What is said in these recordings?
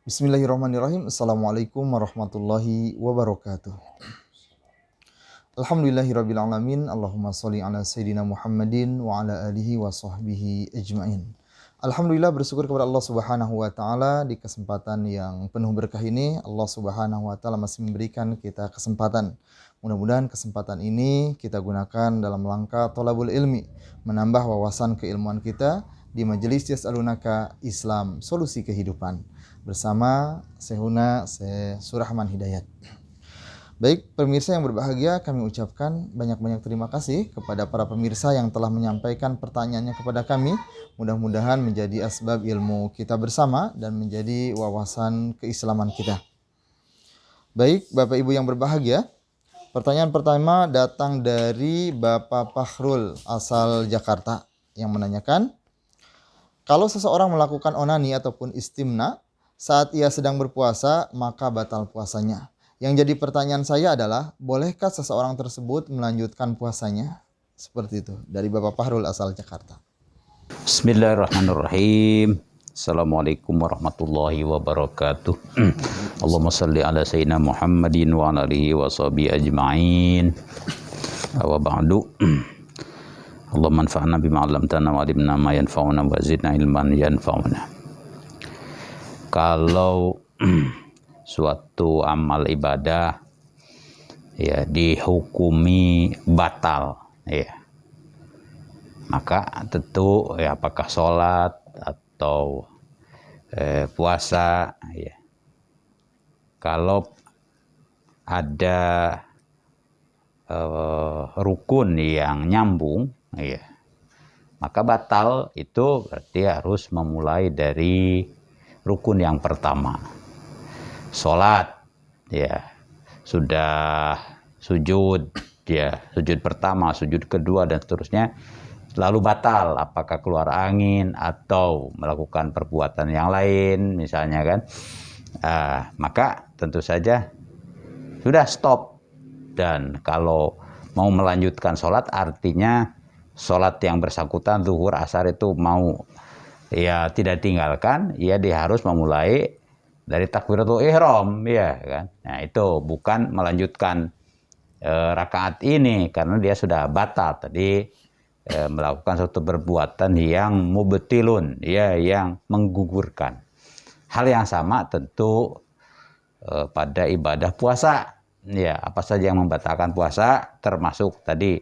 Bismillahirrahmanirrahim. Assalamualaikum warahmatullahi wabarakatuh. Alhamdulillahirabbil alamin. Allahumma shalli ala sayidina Muhammadin wa ala alihi wa sahbihi ajmain. Alhamdulillah, bersyukur kepada Allah Subhanahu wa taala di kesempatan yang penuh berkah ini. Allah Subhanahu wa taala masih memberikan kita kesempatan. Mudah-mudahan kesempatan ini kita gunakan dalam rangka thalabul ilmi, menambah wawasan keilmuan kita di majelis Yas'alunaka Islam, solusi kehidupan, bersama Sehuna Syekh Surahman Hidayat. Baik, pemirsa yang berbahagia, kami ucapkan banyak-banyak terima kasih kepada para pemirsa yang telah menyampaikan pertanyaannya kepada kami. Mudah-mudahan menjadi asbab ilmu kita bersama dan menjadi wawasan keislaman kita. Baik, Bapak Ibu yang berbahagia, pertanyaan pertama datang dari Bapak Fahrul asal Jakarta yang menanyakan, kalau seseorang melakukan onani ataupun istimna saat ia sedang berpuasa, maka batal puasanya. Yang jadi pertanyaan saya adalah, bolehkah seseorang tersebut melanjutkan puasanya? Seperti itu, dari Bapak Fahrul asal Jakarta. Bismillahirrahmanirrahim. Assalamualaikum warahmatullahi wabarakatuh. Allahumma salli ala sayyidina Muhammadin wa ala alihi wa sahbihi ajma'in. Wa ba'du. Allahumma anfa'na bima 'allamtana wa 'allimna ma yanfa'una wa zidna ilman yanfa'una. Kalau suatu amal ibadah ya dihukumi batal, ya, maka tentu ya apakah sholat atau puasa, ya, kalau ada rukun yang nyambung, ya, maka batal itu berarti harus memulai dari rukun yang pertama. Sholat, ya, sudah sujud, ya, sujud pertama, sujud kedua dan seterusnya, lalu batal, apakah keluar angin atau melakukan perbuatan yang lain misalnya kan, maka tentu saja sudah stop. Dan kalau mau melanjutkan sholat, artinya sholat yang bersangkutan zuhur asar itu mau ya tidak tinggalkan, ya dia harus memulai dari takbiratul ihram, ya kan. Nah, itu bukan melanjutkan rakaat ini karena dia sudah batal tadi, melakukan suatu perbuatan yang mubtilun, ya, yang menggugurkan. Hal yang sama tentu pada ibadah puasa, ya, apa saja yang membatalkan puasa termasuk tadi,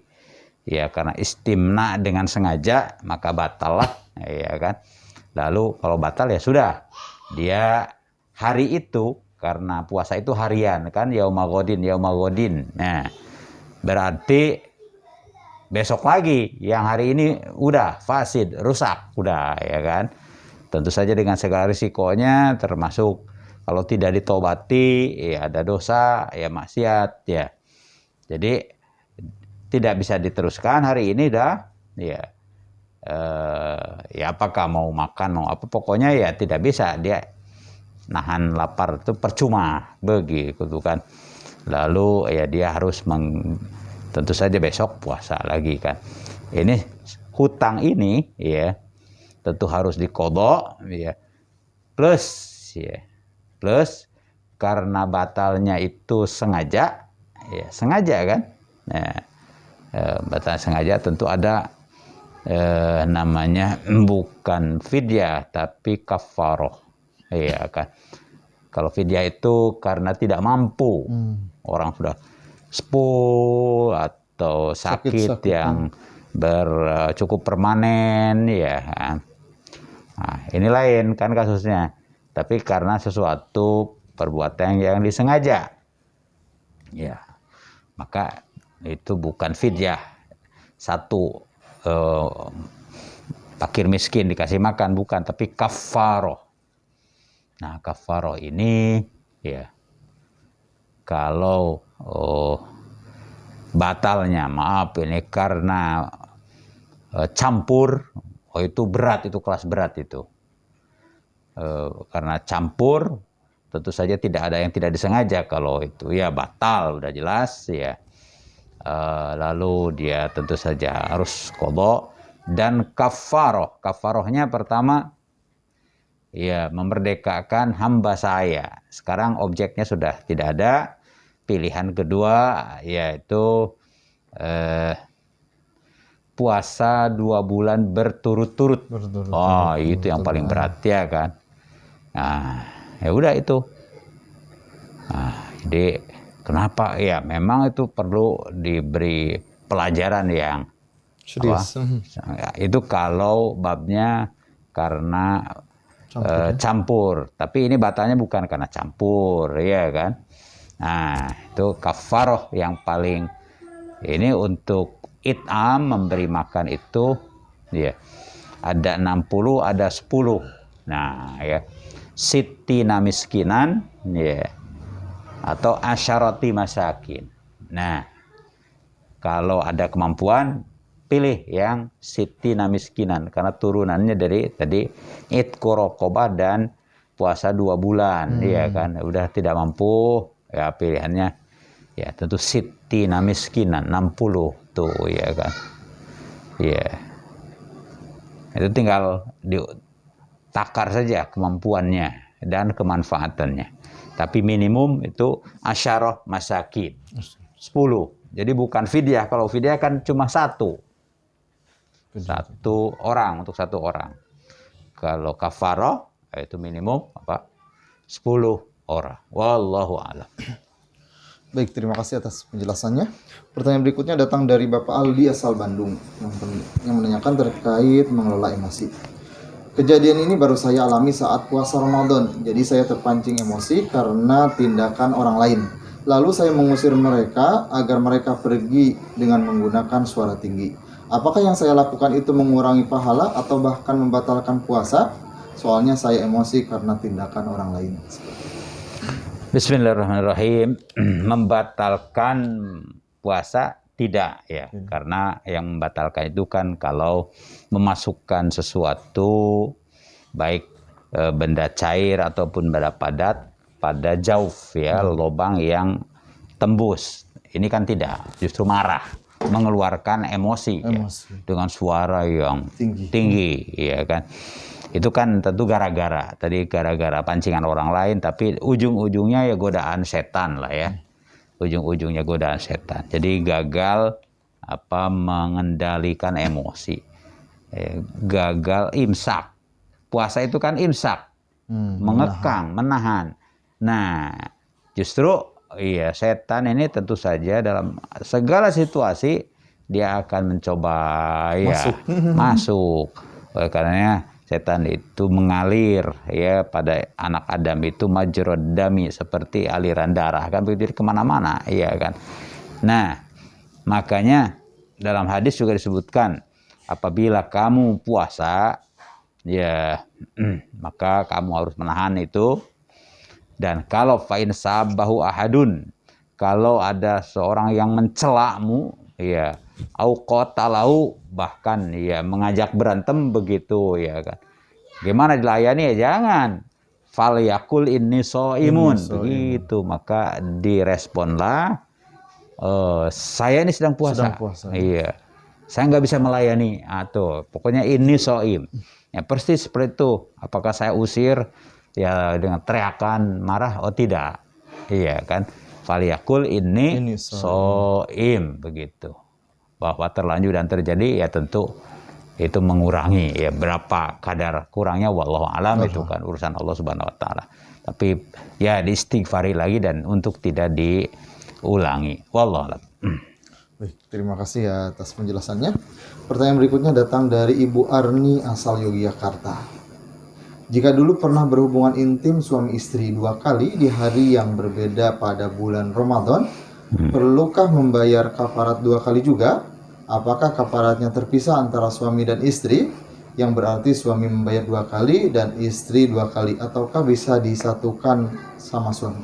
ya, karena istimna dengan sengaja maka batal lah, ya kan. Lalu kalau batal ya sudah, dia hari itu, karena puasa itu harian kan, yaumagodin. Nah, berarti besok lagi, yang hari ini udah fasid, rusak, udah, ya kan. Tentu saja dengan segala risikonya, termasuk kalau tidak ditobati, ya ada dosa, ya maksiat, ya. Jadi tidak bisa diteruskan hari ini dah, ya. Ya apakah mau makan, mau apa, pokoknya ya tidak bisa, dia nahan lapar itu percuma begitu kan. Lalu ya dia harus tentu saja besok puasa lagi kan. Ini hutang ini, ya, tentu harus diqadha, ya. Plus karena batalnya itu sengaja, ya, sengaja kan. Nah, batal sengaja tentu ada namanya bukan fidyah tapi kafaroh. Iya kan. Kalau fidyah itu karena tidak mampu, orang sudah sepuh atau sakit yang cukup permanen, ya kan. Nah, ini lain kan kasusnya. Tapi karena sesuatu perbuatan yang disengaja, ya, maka itu bukan fidyah. Satu, fakir miskin dikasih makan, bukan, tapi kafaroh. Nah, kafaroh ini, ya, kalau batalnya, maaf, ini karena campur, itu berat, itu kelas berat itu. Karena campur, tentu saja tidak ada yang tidak disengaja. Kalau itu ya batal, udah jelas, ya. Lalu dia tentu saja harus qadha. Dan kafarohnya pertama ya memerdekakan hamba saya. Sekarang objeknya sudah tidak ada. Pilihan kedua yaitu puasa 2 bulan berturut-turut. Oh, itu yang paling berat ya kan. Nah, ya udah itu. Nah, jadi kenapa ya memang itu perlu diberi pelajaran yang Serius. itu kalau babnya karena campur. Tapi ini batalnya bukan karena campur, ya kan? Nah, itu kafaroh yang paling ini untuk it'am, memberi makan itu ya. Ada 60, ada 10. Nah, ya. Sittina miskinan ya. Atau asyarati masakin. Nah, kalau ada kemampuan pilih yang sittina miskinan karena turunannya dari tadi itqu raqabah dan puasa 2 bulan, ya kan. Udah tidak mampu, ya pilihannya ya tentu sittina miskinan 60 tuh, ya kan. Ya. Itu tinggal ditakar saja kemampuannya dan kemanfaatannya. Tapi minimum itu asyarah masakin 10. Jadi bukan fidyah. Kalau fidyah kan cuma satu orang, untuk satu orang. Kalau kafarah itu minimum 10 orang. Wallahu a'lam. Baik, terima kasih atas penjelasannya. Pertanyaan berikutnya datang dari Bapak Aldi asal Bandung yang menanyakan terkait mengelola emosi. Kejadian ini baru saya alami saat puasa Ramadan. Jadi saya terpancing emosi karena tindakan orang lain. Lalu saya mengusir mereka agar mereka pergi dengan menggunakan suara tinggi. Apakah yang saya lakukan itu mengurangi pahala atau bahkan membatalkan puasa? Soalnya saya emosi karena tindakan orang lain. Bismillahirrahmanirrahim. Membatalkan puasa tidak ya, karena yang membatalkan itu kan kalau memasukkan sesuatu baik benda cair ataupun benda padat pada jauf ya, lubang yang tembus. Ini kan tidak, justru marah, mengeluarkan emosi. Ya, dengan suara yang tinggi ya kan. Itu kan tentu gara-gara pancingan orang lain, tapi ujung-ujungnya ya godaan setan lah ya. Ujung-ujungnya godaan setan. Jadi gagal mengendalikan emosi. Gagal imsak. Puasa itu kan imsak. Mengekang, menahan. Nah, justru iya setan ini tentu saja dalam segala situasi dia akan mencoba masuk. Oleh karenanya setan itu mengalir ya pada anak Adam itu majrad dami, seperti aliran darah kan begitu kemana-mana, ya kan. Nah, makanya dalam hadis juga disebutkan apabila kamu puasa ya maka kamu harus menahan itu. Dan kalau fa'in sabahu ahadun, kalau ada seorang yang mencelamu ya, au qatalau, bahkan ya mengajak berantem begitu ya kan. Gimana dilayani ya jangan fal yakul inni shaimun begitu, maka diresponlah saya ini sedang puasa. Iya. Saya nggak bisa melayani atau pokoknya ini shaim. Ya persis seperti itu. Apakah saya usir ya dengan teriakan marah? Oh tidak. Iya kan. Fal yakul inni shaim begitu. Bahwa terlanjur dan terjadi ya tentu itu mengurangi ya, berapa kadar kurangnya wallahu alam, itu kan urusan Allah Subhanahu wa taala. Tapi ya diistighfari lagi dan untuk tidak diulangi. Wallahu alam. Baik, terima kasih atas penjelasannya. Pertanyaan berikutnya datang dari Ibu Arni asal Yogyakarta. Jika dulu pernah berhubungan intim suami istri 2 kali di hari yang berbeda pada bulan Ramadan, perlukah membayar kafarat 2 kali juga? Apakah kafaratnya terpisah antara suami dan istri, yang berarti suami membayar 2 kali dan istri 2 kali, ataukah bisa disatukan sama suami?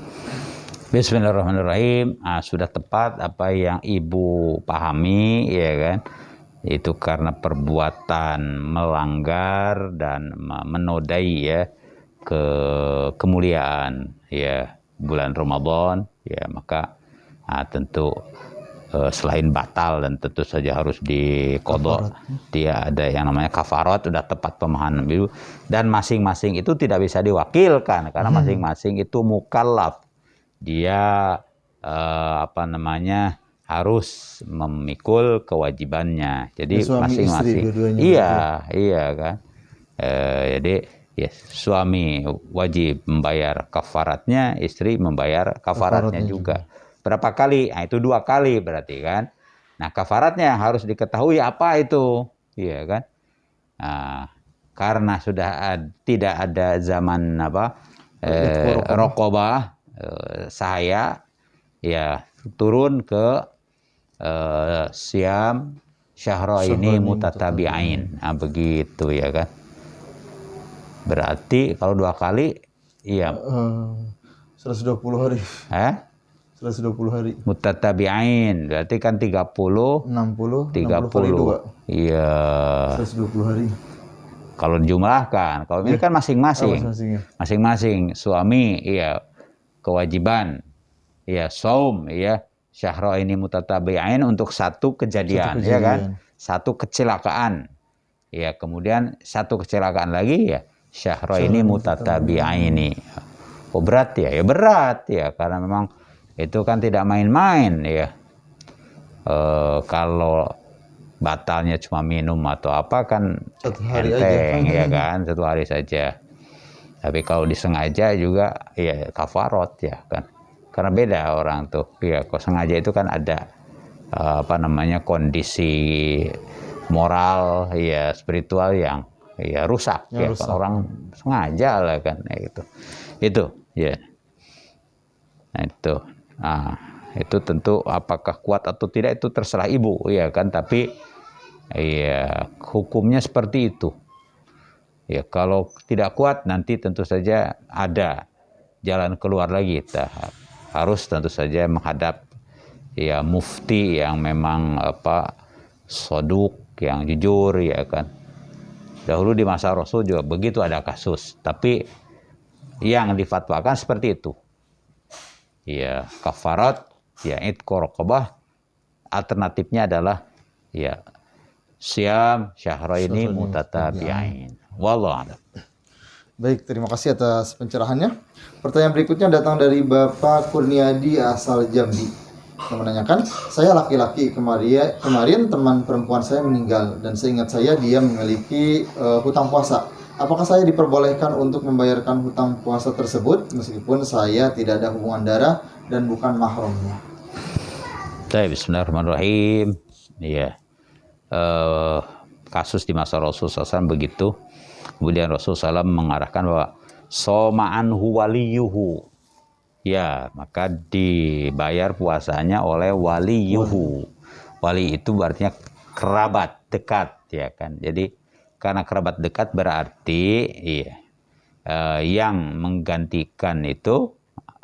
Bismillahirrahmanirrahim. Sudah tepat apa yang ibu pahami ya kan. Itu karena perbuatan melanggar dan menodai ya kemuliaan ya bulan Ramadan ya, maka tentu selain batal dan tentu saja harus diqadha, dia ada yang namanya kafarat, sudah tepat pemahaman itu. Dan masing-masing itu tidak bisa diwakilkan karena masing-masing itu mukallaf. Dia harus memikul kewajibannya. Jadi masing-masing. Iya kan. Jadi ya, suami wajib membayar kafaratnya, istri membayar kafaratnya juga. Berapa kali? Nah, itu 2 kali berarti kan. Nah, kafaratnya harus diketahui apa itu, iya kan? Nah, karena sudah tidak ada zaman raqabah, saya ya turun ke siam syahraini mutatabi'ain. Nah, begitu ya kan. Berarti kalau 2 kali iya 120 hari. 120 hari. Mutatabi'ain berarti kan 30 60 kali 2. Iya. 120 hari. Kalau dijumlahkan, kalau ini kan masing-masing. Masing-masing suami iya kewajiban. Iya, saum iya syahraini mutatabi'ain untuk satu kejadian, ya kan? Satu kecelakaan. Ya, kemudian satu kecelakaan lagi ya syahraini mutatabi'aini. Oh, berat ya? Ya berat ya, karena memang itu kan tidak main-main ya. Kalau batalnya cuma minum atau apa kan enteng ya kan, 1 hari saja. Tapi kalau disengaja juga ya kafarat ya kan. Karena beda orang tuh. Ya, kalau sengaja itu kan ada kondisi moral ya spiritual yang ya rusak ya. Rusak. Orang sengaja lah kan ya, gitu. Itu ya. Nah, itu tentu apakah kuat atau tidak itu terserah ibu ya kan, tapi ya hukumnya seperti itu. Ya, kalau tidak kuat nanti tentu saja ada jalan keluar lagi. Kita harus tentu saja menghadap ya mufti yang memang soduk, yang jujur ya kan. Dahulu di masa Rasul juga begitu ada kasus, tapi yang difatwakan seperti itu. Ya, kafarat, ya itqu raqabah. Alternatifnya adalah ya siam syahraini mutatabi'ain. Wallahu a'lam. Baik, terima kasih atas pencerahannya. Pertanyaan berikutnya datang dari Bapak Kurniadi asal Jambi. Yang menanyakan, saya laki-laki, kemarin teman perempuan saya meninggal dan seingat saya dia memiliki hutang puasa. Apakah saya diperbolehkan untuk membayarkan hutang puasa tersebut meskipun saya tidak ada hubungan darah dan bukan mahramnya? Bismillahirrahmanirrahim. Iya. Kasus di masa Rasulullah SAW begitu. Kemudian Rasulullah SAW mengarahkan bahwa soma'anhu waliyuhu. Ya, maka dibayar puasanya oleh waliyuhu. Wali itu artinya kerabat dekat ya kan. Jadi karena kerabat dekat berarti yang menggantikan itu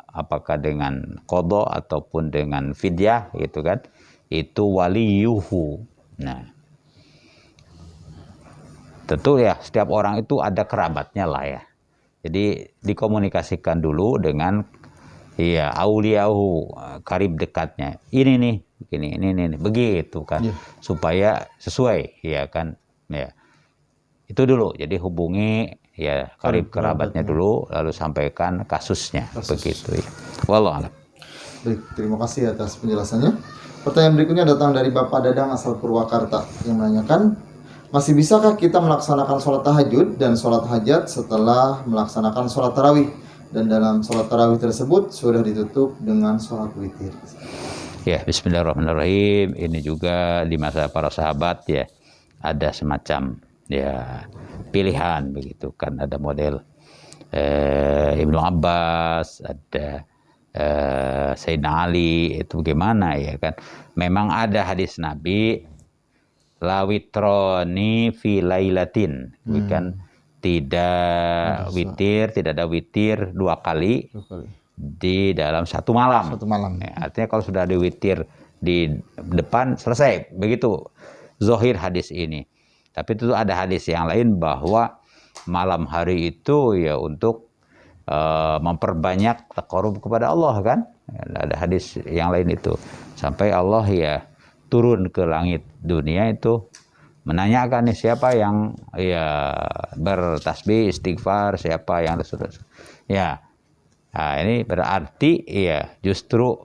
apakah dengan qadha ataupun dengan fidyah gitu kan, itu waliyuhu. Nah, tentu ya setiap orang itu ada kerabatnya lah ya. Jadi dikomunikasikan dulu dengan auliyahu, karib dekatnya. Ini nih, ini begitu kan. Supaya sesuai ya kan ya. Itu dulu, jadi hubungi ya karib kerabatnya dulu, lalu sampaikan kasusnya. Begitu ya. Wallahu a'lam. Baik, terima kasih atas penjelasannya. Pertanyaan berikutnya datang dari Bapak Dadang asal Purwakarta yang menanyakan, masih bisakah kita melaksanakan sholat tahajud dan sholat hajat setelah melaksanakan sholat tarawih? Dan dalam sholat tarawih tersebut sudah ditutup dengan sholat witir. Ya, bismillahirrahmanirrahim. Ini juga di masa para sahabat ya, ada semacam ya pilihan begitu kan, ada model Ibnu Abbas, ada Sayyidina Ali, itu bagaimana ya kan. Memang ada hadis Nabi lawitroni fi lailatin, kan tidak witir, tidak ada witir 2 kali di dalam satu malam. Ya, artinya kalau sudah ada witir di depan selesai, begitu zohir hadis ini. Tapi itu ada hadis yang lain bahwa malam hari itu ya untuk memperbanyak taqarrub kepada Allah kan. Ada hadis yang lain itu sampai Allah ya turun ke langit dunia itu menanyakan nih siapa yang ya bertasbih istighfar, siapa yang ya. Nah, ini berarti ya justru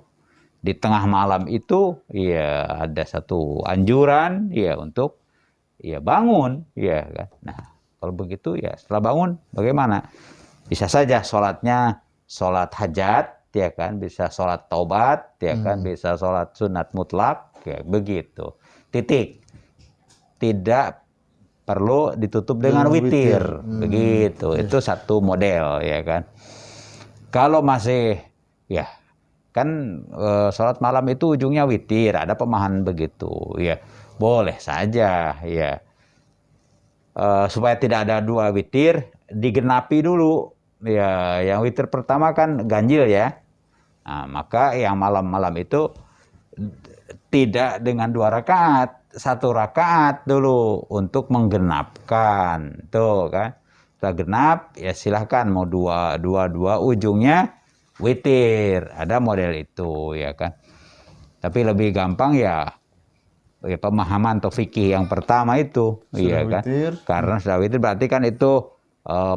di tengah malam itu ya ada satu anjuran ya untuk ya bangun ya kan. Nah, kalau begitu ya setelah bangun bagaimana? Bisa saja sholatnya sholat hajat ya kan, bisa sholat taubat ya kan, bisa sholat sunat mutlak ya begitu. Titik. Tidak perlu ditutup dengan witir. Begitu. Itu satu model ya kan. Kalau masih ya kan sholat malam itu ujungnya witir, ada pemahaman begitu ya. Boleh saja ya. Supaya tidak ada dua witir, digenapi dulu. Ya, yang witir pertama kan ganjil ya. Nah, maka yang malam-malam itu tidak dengan 2 rakaat, 1 rakaat dulu untuk menggenapkan. Tuh kan. Setelah genap ya silahkan mau dua ujungnya witir. Ada model itu ya kan. Tapi lebih gampang ya pemahaman atau fikih yang pertama itu iya kan. Karena sudah witir berarti kan itu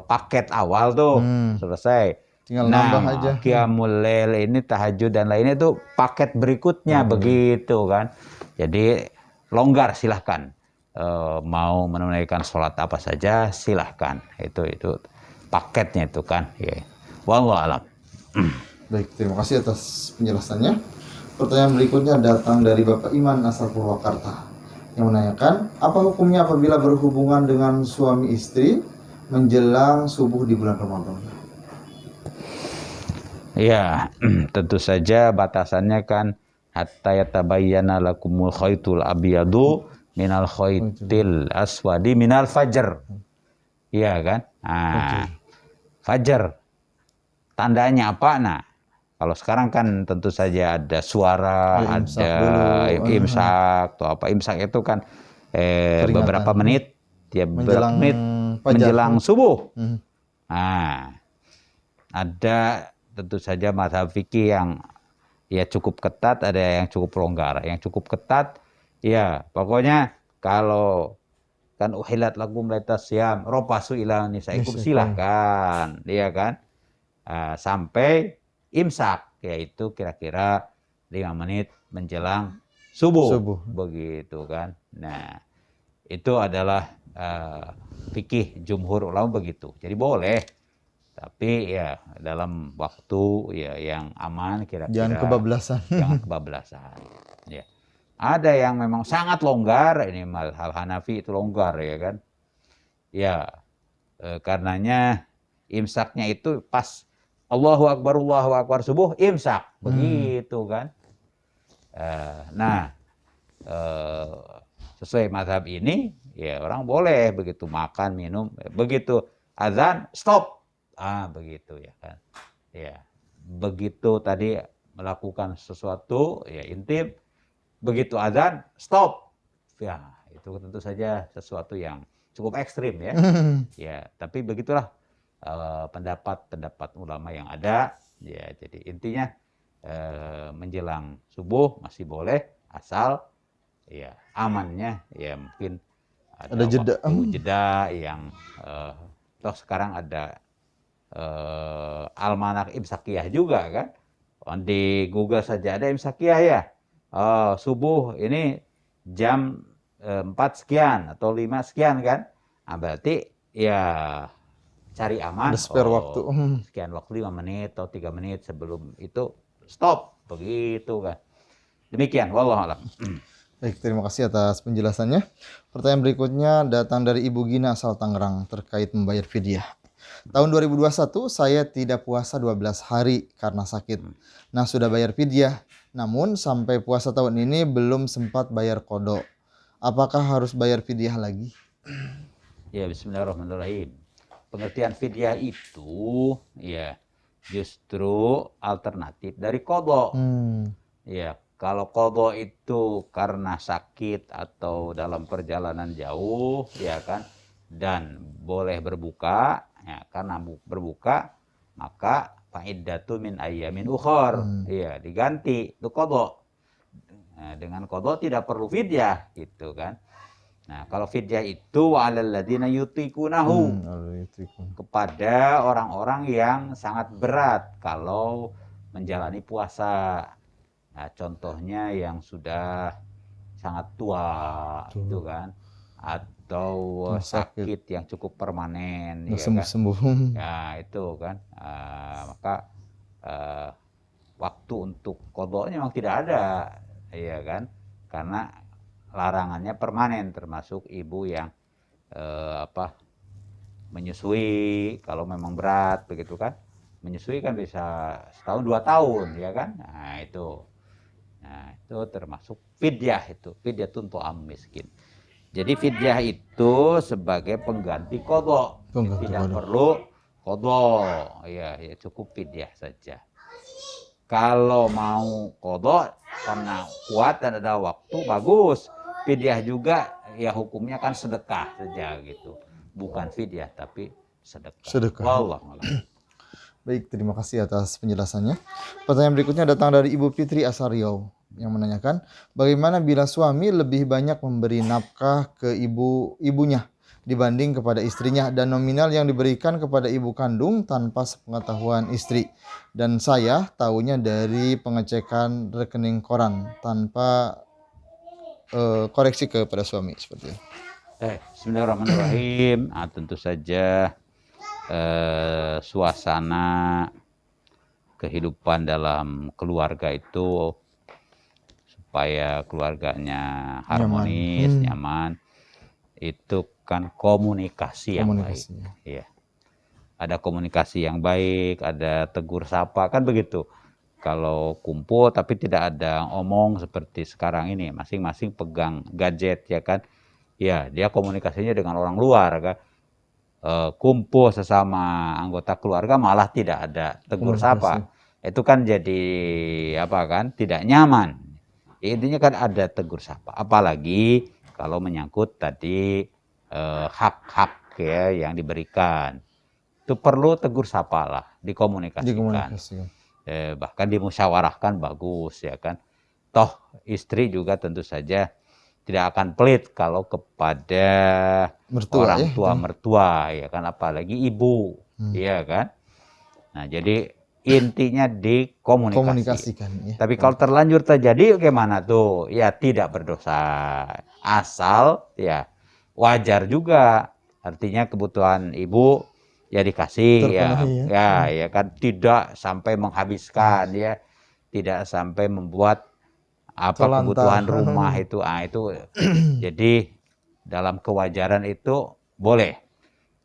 paket awal tuh selesai. Tinggal nambah aja. Qiyamul Lail ini tahajud dan lainnya itu paket berikutnya begitu kan. Jadi longgar silahkan. Mau menunaikan sholat apa saja silahkan. Itu paketnya itu kan. Ya. Wallahu a'lam. Baik, terima kasih atas penjelasannya. Pertanyaan berikutnya datang dari Bapak Iman asal Purwakarta yang menanyakan, apa hukumnya apabila berhubungan dengan suami istri menjelang subuh di bulan Ramadan? Ya, tentu saja batasannya kan hatta yatabayyana lakumul khaitul abyadu minal khaitil aswadi minal fajr. Iya kan? Nah, fajar tandanya apa? Nah, kalau sekarang kan tentu saja ada suara, ada imsak atau apa. Imsak itu kan beberapa menit ya menjelang subuh. Nah, ada tentu saja mazhab fikih yang ya cukup ketat, ada yang cukup longgar. Yang cukup ketat ya pokoknya kalau kan uhilat lakum laitas syam ropasu ila nisaikum silahkan ya kan. Sampai imsak yaitu kira-kira 5 menit menjelang subuh. Begitu kan. Nah, itu adalah fikih jumhur ulama begitu. Jadi boleh, tapi ya dalam waktu ya yang aman kira-kira. Jangan kebablasan. Jangan kebablasan. Ya. Ada yang memang sangat longgar, ini mazhab Hanafi itu longgar ya kan. Ya, karenanya imsaknya itu pas Allahu Akbar subuh imsak begitu kan. Nah, sesuai mazhab ini ya orang boleh begitu makan minum begitu azan stop begitu ya kan. Ya begitu tadi melakukan sesuatu ya intim begitu azan stop ya itu tentu saja sesuatu yang cukup ekstrim ya. Ya tapi begitulah pendapat ulama yang ada ya. Jadi intinya menjelang subuh masih boleh asal ya amannya ya mungkin ada jeda yang toh sekarang ada almanak imsakiyah juga kan. Di Google saja ada imsakiyah ya. Subuh ini jam 4 sekian atau 5 sekian kan. Nah, berarti ya cari aman. Spare waktu. Sekian waktu 5 menit atau 3 menit sebelum itu stop begitu kan. Demikian wallahu a'lam. Baik, terima kasih atas penjelasannya. Pertanyaan berikutnya datang dari Ibu Gina asal Tangerang terkait membayar fidyah. Tahun 2021 saya tidak puasa 12 hari karena sakit. Nah, sudah bayar fidyah. Namun sampai puasa tahun ini belum sempat bayar qada. Apakah harus bayar fidyah lagi? Ya, bismillahirrahmanirrahim. Pengertian fidyah itu ya justru alternatif dari qada. Ya, kalau qada itu karena sakit atau dalam perjalanan jauh ya kan dan boleh berbuka ya, karena berbuka maka fa'iddatu min ayyamin ukhar ya diganti itu qada. Nah, dengan qadha tidak perlu fidyah gitu kan. Nah, kalau fidyah itu wa'alal ladzina yutiqunahu, kepada orang-orang yang sangat berat kalau menjalani puasa. Nah, contohnya yang sudah sangat tua itu kan, atau sakit yang cukup permanen, ya kan? Sembuh-sembuh. Ya itu kan, maka waktu untuk qadhanya memang tidak ada, ya kan? Karena larangannya permanen, termasuk ibu yang menyusui kalau memang berat begitu kan. Menyusui kan bisa setahun 2 tahun, ya kan? Nah itu termasuk fidyah, itu fidyah untuk miskin. Jadi fidyah itu sebagai pengganti qadha. Tidak perlu qadha, ya cukup fidyah saja. Kalau mau qadha karena kuat dan ada waktu, bagus. Fidyah juga ya hukumnya kan sedekah saja gitu. Bukan fidyah tapi sedekah. Wallah. Baik, terima kasih atas penjelasannya. Pertanyaan berikutnya datang dari Ibu Fitri asal Riau yang menanyakan, bagaimana bila suami lebih banyak memberi nafkah ke ibunya dibanding kepada istrinya, dan nominal yang diberikan kepada ibu kandung tanpa sepengetahuan istri, dan saya tahunya dari pengecekan rekening koran tanpa koreksi kepada suami seperti itu. Bismillahirrahmanirrahim. Tentu saja suasana kehidupan dalam keluarga itu supaya keluarganya harmonis, nyaman, itu kan komunikasi yang baik. Ya. Ada komunikasi yang baik, ada tegur sapa, kan begitu. Kalau kumpul tapi tidak ada omong seperti sekarang ini, masing-masing pegang gadget, ya kan. Ya, dia komunikasinya dengan orang luar kan. Kumpul sesama anggota keluarga malah tidak ada tegur sapa. Itu kan jadi apa kan? Tidak nyaman. Intinya kan ada tegur sapa. Apalagi kalau menyangkut tadi hak-hak ya yang diberikan. Itu perlu tegur sapa lah, dikomunikasikan. Bahkan dimusyawarahkan, bagus ya kan. Toh istri juga tentu saja tidak akan pelit kalau kepada orang tua mertua, ya kan, apalagi ibu, ya kan. Nah, jadi intinya dikomunikasikan. Tapi kalau terlanjur terjadi bagaimana tuh? Ya tidak berdosa. Asal ya wajar juga. Artinya kebutuhan ibu ya dikasih, ya kan, tidak sampai menghabiskan, ya, tidak sampai membuat kebutuhan rumah itu, jadi dalam kewajaran itu boleh,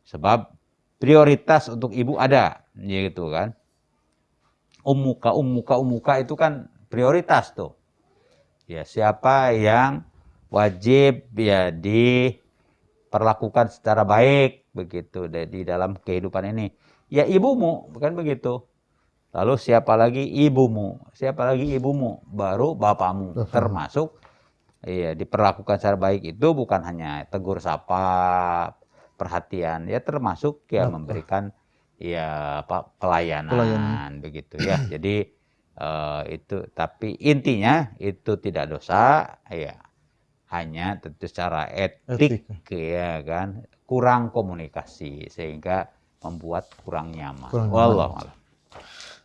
sebab prioritas untuk ibu ada, gitu kan. Ummuka itu kan prioritas tuh. Ya, siapa yang wajib ya diperlakukan secara baik begitu di dalam kehidupan ini? Ya ibumu, bukan begitu. Lalu siapa lagi ibumu? Siapa lagi ibumu? Baru bapakmu. Termasuk diperlakukan secara baik itu bukan hanya tegur sapa, perhatian, ya termasuk ya memberikan ya pelayanan begitu ya. Jadi itu, tapi intinya itu tidak dosa, ya hanya tentu secara etik ya kan, kurang komunikasi sehingga membuat kurang nyaman. Wallah.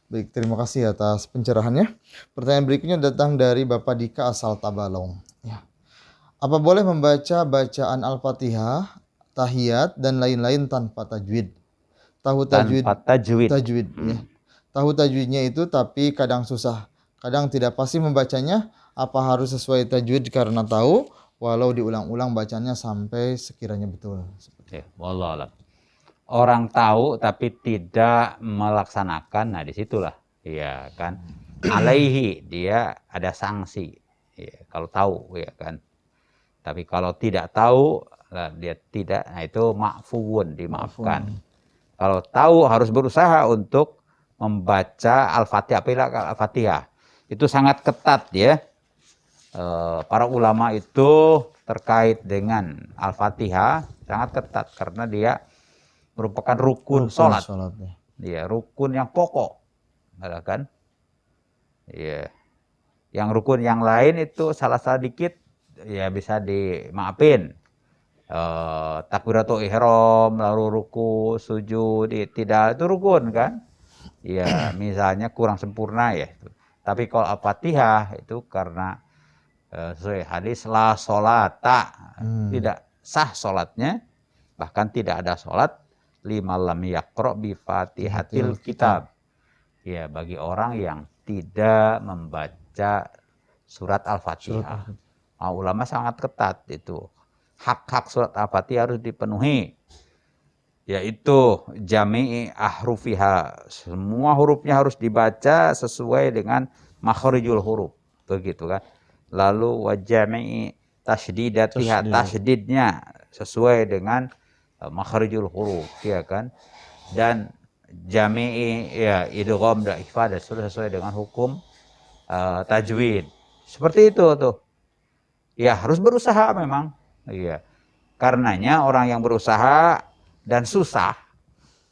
Baik, terima kasih atas pencerahannya. Pertanyaan berikutnya datang dari Bapak Dika asal Tabalong. Ya. Apa boleh membaca bacaan Al-Fatihah, tahiyat, dan lain-lain tanpa tajwid? Tahu tajwid. Ya. Tahu tajwidnya itu, tapi kadang susah. Kadang tidak pasti membacanya. Apa harus sesuai tajwid karena tahu, walau diulang-ulang bacanya sampai sekiranya betul? Wallah. Orang tahu tapi tidak melaksanakan, nah disitulah, ya kan, alaihi, dia ada sanksi, ya, kalau tahu, ya kan. Tapi kalau tidak tahu, dia tidak, nah itu ma'fuun, dimaafkan. Kalau tahu harus berusaha untuk membaca Al-Fatihah. Itu sangat ketat ya. Para ulama itu terkait dengan Al-Fatihah sangat ketat karena dia merupakan rukun sholat. Ya, rukun yang pokok, kan? Ya. Yang rukun yang lain itu salah dikit ya bisa dimaafin. Takbiratul ihram, lalu ruku, sujud, tidak itu rukun kan? Ya, misalnya kurang sempurna ya. Tapi kalau Al-Fatihah itu karena sesuai hadis la sholata, tidak sah sholatnya, bahkan tidak ada sholat liman lam yaqra bi Fatihatil kitab. Ya, bagi orang yang tidak membaca surat Al-Fatihah. Ulama sangat ketat itu. Hak-hak surat Al-Fatihah harus dipenuhi. Yaitu jami'i ahrufiha. Semua hurufnya harus dibaca sesuai dengan makhrijul huruf. Begitu kan. Lalu wa jami'i tasydidatiha. Tasydidnya sesuai dengan makhrijul huruf. Ya kan. Dan jami'i ya idgham dan ikhfa sudah sesuai dengan hukum tajwid. Seperti itu tuh. Ya harus berusaha memang. Iya. Karenanya orang yang berusaha dan susah,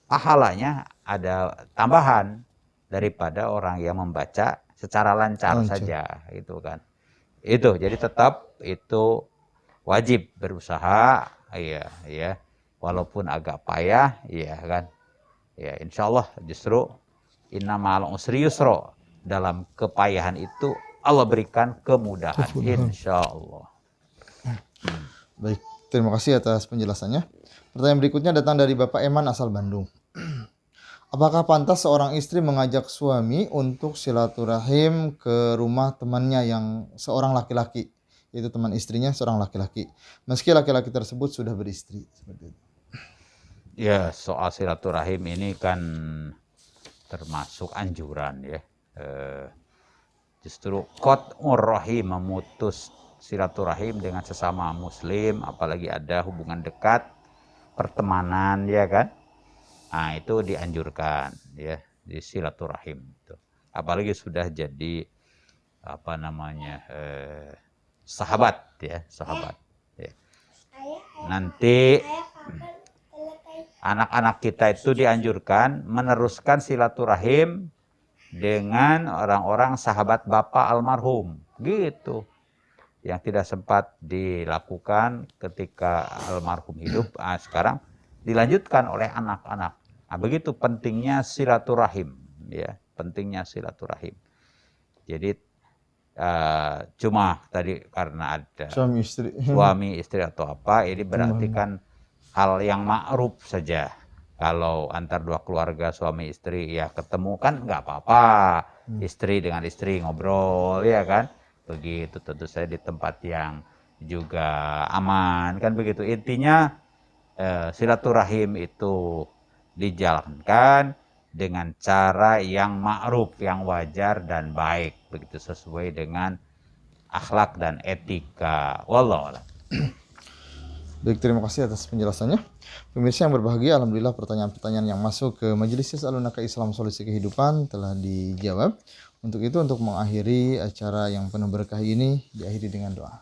pahalanya ada tambahan daripada orang yang membaca secara lancar saja, gitu kan. Itu jadi tetap itu wajib berusaha, ya. Walaupun agak payah, ya kan. Ya, insyaallah justru innamal usri yusra. Dalam kepayahan itu Allah berikan kemudahan, insyaallah. Baik, terima kasih atas penjelasannya. Pertanyaan berikutnya datang dari Bapak Eman asal Bandung. Apakah pantas seorang istri mengajak suami untuk silaturahim ke rumah temannya yang seorang laki-laki, yaitu teman istrinya seorang laki-laki, meski laki-laki tersebut sudah beristri? Seperti itu. Ya, soal silaturahim ini kan termasuk anjuran ya. Justru qat'ur rahim, memutus silaturahim dengan sesama muslim, apalagi ada hubungan dekat, pertemanan ya kan. Nah, itu dianjurkan ya di silaturahim itu. Apalagi sudah jadi sahabat ya, sahabat ya. Nanti anak-anak kita itu dianjurkan meneruskan silaturahim dengan orang-orang sahabat bapak almarhum gitu, yang tidak sempat dilakukan ketika almarhum hidup, sekarang dilanjutkan oleh anak-anak. Nah, begitu pentingnya silaturahim ya, pentingnya silaturahim. Jadi cuma tadi karena ada suami istri atau apa, ini berarti kan hal yang ma'ruf saja. Kalau antar dua keluarga suami istri ya ketemu kan nggak apa-apa. Istri dengan istri ngobrol ya kan. Begitu, tentu saja di tempat yang juga aman kan begitu. Intinya silaturahim itu dijalankan dengan cara yang ma'ruf, yang wajar dan baik, begitu sesuai dengan akhlak dan etika. Wallahu a'lam. Baik, terima kasih atas penjelasannya. Pemirsa yang berbahagia, alhamdulillah pertanyaan-pertanyaan yang masuk ke Majelis Yas'alunaka Islam Solusi Kehidupan telah dijawab. Untuk itu, untuk mengakhiri acara yang penuh berkah ini, diakhiri dengan doa.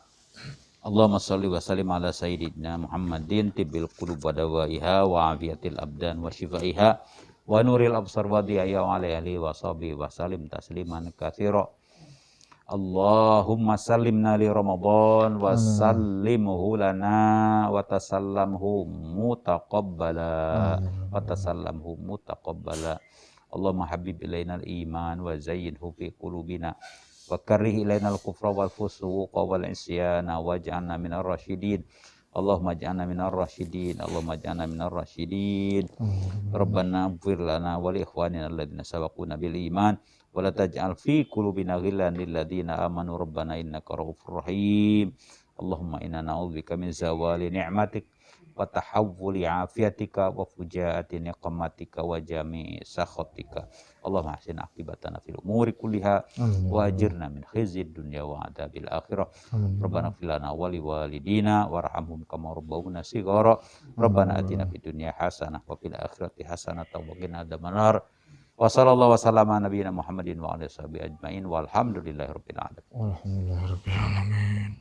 Allahumma sholli wa sallim ala sayyidina Muhammadin tibbil qulub wa dawaiha wa afiyatil abdan wa shifaiha wa nuril absar wa diyaya wa alihi wa sahbihi wa sallim tasliman katsira. Allahumma sallimna li Ramadan wa sallimhu lana wa tasallamhu mutaqabbala wa tasallamhu mutaqabbala. Allahumma habib ilainal iman wa zayyinhu fi qulubina wa karrih ilainal kufra wal fusuqa wal isyana waj'alna minar rasyidin. Allahumma ij'alna minar rasyidin. Allahumma ij'alna minar rasyidin. Rabbana ighfir lana wa li ikhwanina alladziina sabaquna bil iman wa la taj'al fi qulubina ghillan lil ladziina amanu rabbana innaka ra'ufur rahim. Allahumma inna na'udzubika min zawali ni'matik wa tahawwuli afiyatika wa fujaati niqmatika wa jami'i sakhatika. Allahumma ahsin aqibatana fil umuri kulliha wa ajirna min khizyid dunya wa adzabil akhirah. Rabbana ighfir lana wa li walidina warhamhum kama rabbawna shighara. Rabbana atina fid dunya hasanah wa fil akhirati hasanah wa qina adzabannar. Wa sallallahu wa sallama nabiyina Muhammadin wa alihi washabihi ajmain walhamdulillahi rabbil alamin. Alhamdulillahirabbil alamin.